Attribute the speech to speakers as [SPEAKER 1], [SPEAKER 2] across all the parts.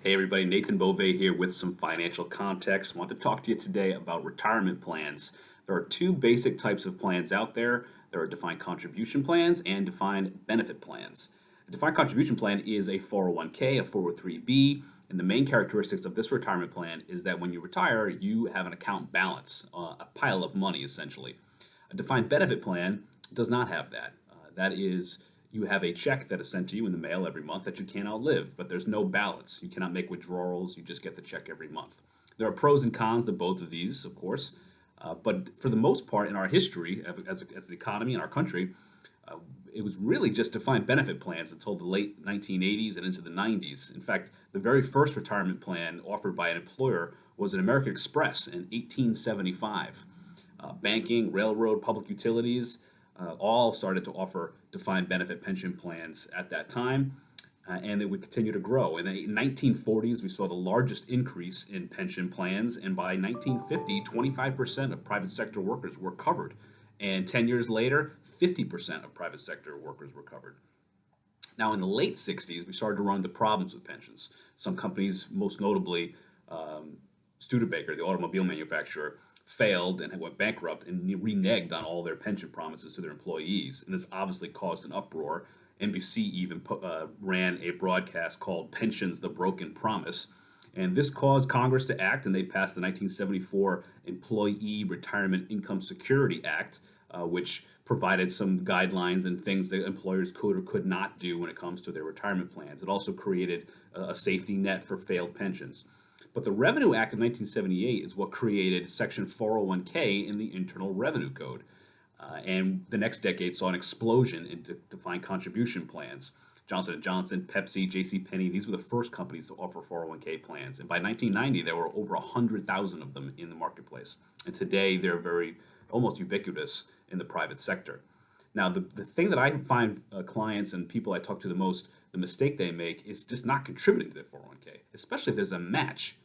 [SPEAKER 1] Hey everybody, Nathan Bove here with some financial context. I want to talk to you today about retirement plans. There are two basic types of plans out there. There are defined contribution plans and defined benefit plans. A defined contribution plan is a 401k, a 403b, and the main characteristics of this retirement plan is that when you retire, you have an account balance, a pile of money essentially. A defined benefit plan does not have that. That is, you have a check that is sent to you in the mail every month that you can't outlive, but there's no balance. You cannot make withdrawals. You just get the check every month. There are pros and cons to both of these, of course, but for the most part in our history as an economy in our country, uh, it was really just defined benefit plans until the late 1980s and into the 90s. In fact, the very first retirement plan offered by an employer was an American Express in 1875. Banking, railroad, public utilities, all started to offer defined benefit pension plans at that time, and it would continue to grow. In the 1940s, we saw the largest increase in pension plans, and by 1950, 25% of private sector workers were covered. And 10 years later, 50% of private sector workers were covered. Now, in the late 60s, we started to run into problems with pensions. Some companies, most notably Studebaker, the automobile manufacturer, failed and went bankrupt and reneged on all their pension promises to their employees. And this obviously caused an uproar. NBC even ran a broadcast called Pensions, the Broken Promise. And this caused Congress to act, and they passed the 1974 Employee Retirement Income Security Act, which provided some guidelines and things that employers could or could not do when it comes to their retirement plans. It also created a safety net for failed pensions. But the Revenue Act of 1978 is what created Section 401k in the Internal Revenue Code. And the next decade saw an explosion in defined contribution plans. Johnson & Johnson, Pepsi, J.C. Penney, these were the first companies to offer 401k plans. And by 1990, there were over 100,000 of them in the marketplace. And today, they're very almost ubiquitous in the private sector. Now, the thing that I find clients and people I talk to the most, the mistake they make is just not contributing to their 401k, especially if there's a match.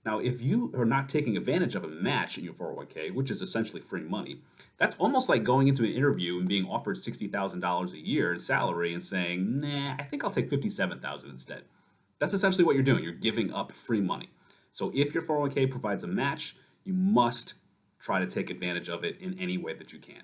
[SPEAKER 1] Now, if you are not taking advantage of a match in your 401k, which is essentially free money, that's almost like going into an interview and being offered $60,000 a year in salary and saying, "Nah, I think I'll take 57,000 instead." That's essentially what you're doing. You're giving up free money. So if your 401k provides a match, you must try to take advantage of it in any way that you can.